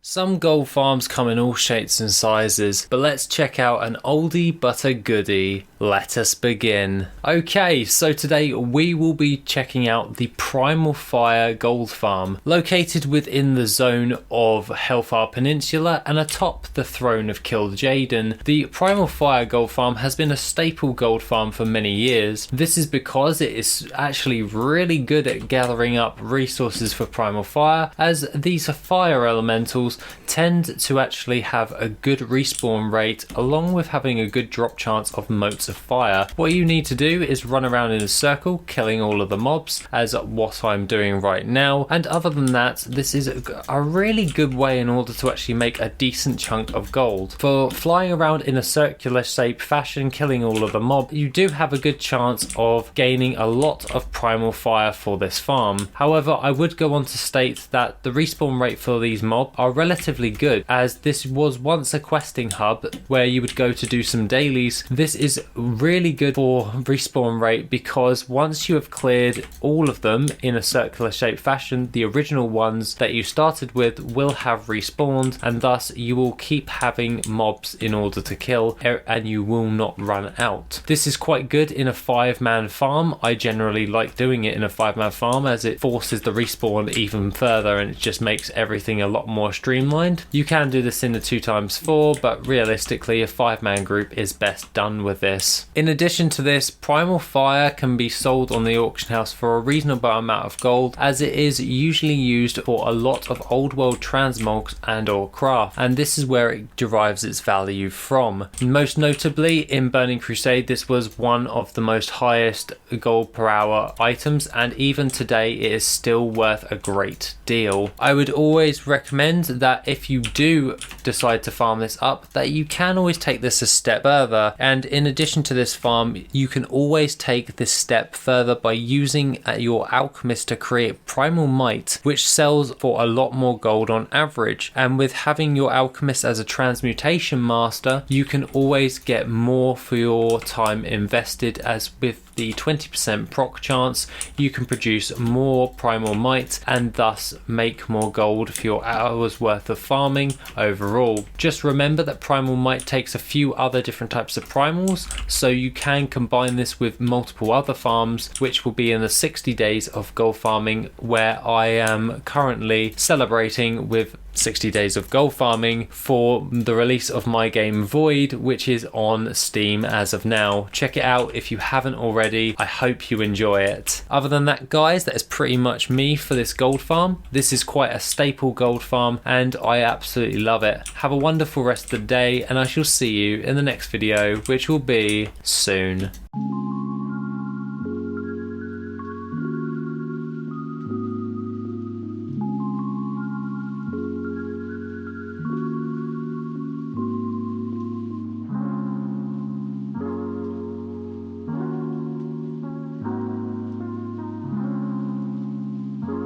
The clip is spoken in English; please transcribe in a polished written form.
Some gold farms come in all shapes and sizes, but let's check out an oldie but a goodie. Let us begin. Okay, so today we will be checking out the Primal Fire gold farm, located within the zone of Hellfire Peninsula and atop the throne of Kil'jaeden. The Primal Fire gold farm has been a staple gold farm for many years. This is because it is actually really good at gathering up resources for Primal Fire, as these fire elementals tend to actually have a good respawn rate along with having a good drop chance of motes of fire. What you need to do is run around in a circle killing all of the mobs, as what I'm doing right now, and other than that this is a really good way in order to actually make a decent chunk of gold. For flying around in a circular shape fashion killing all of the mob, you do have a good chance of gaining a lot of Primal Fire for this farm. However, I would go on to state that the respawn rate for these mobs are relatively good, as this was once a questing hub where you would go to do some dailies. This is really good for respawn rate because once you have cleared all of them in a circular shape fashion, the original ones that you started with will have respawned, and thus you will keep having mobs in order to kill and you will not run out. This is quite good in a 5-man farm. I generally like doing it in a 5-man farm as it forces the respawn even further and it just makes everything a lot more streamlined. You can do this in a 2x4, but realistically a 5-man group is best done with this. In addition to this, Primal Fire can be sold on the auction house for a reasonable amount of gold, as it is usually used for a lot of old world transmogs and or craft, and this is where it derives its value from. Most notably in Burning Crusade, this was one of the most highest gold per hour items, and even today it is still worth a great deal. I would always recommend that if you do decide to farm this up, that you can always take this a step further, and in addition to this farm you can always take this step further by using your alchemist to create Primal Might, which sells for a lot more gold on average, and with having your alchemist as a transmutation master you can always get more for your time invested, as with the 20% proc chance you can produce more Primal Might and thus make more gold for your hours worth of farming overall. Just remember that Primal Might takes a few other different types of primals, so you can combine this with multiple other farms, which will be in the 60 days of gold farming, where I am currently celebrating with 60 days of gold farming for the release of my game Void, which is on Steam as of now. Check it out if you haven't already. I hope you enjoy it. Other than that guys, that is pretty much me for this gold farm. This is quite a staple gold farm and I absolutely love it. Have a wonderful rest of the day and I shall see you in the next video, which will be soon.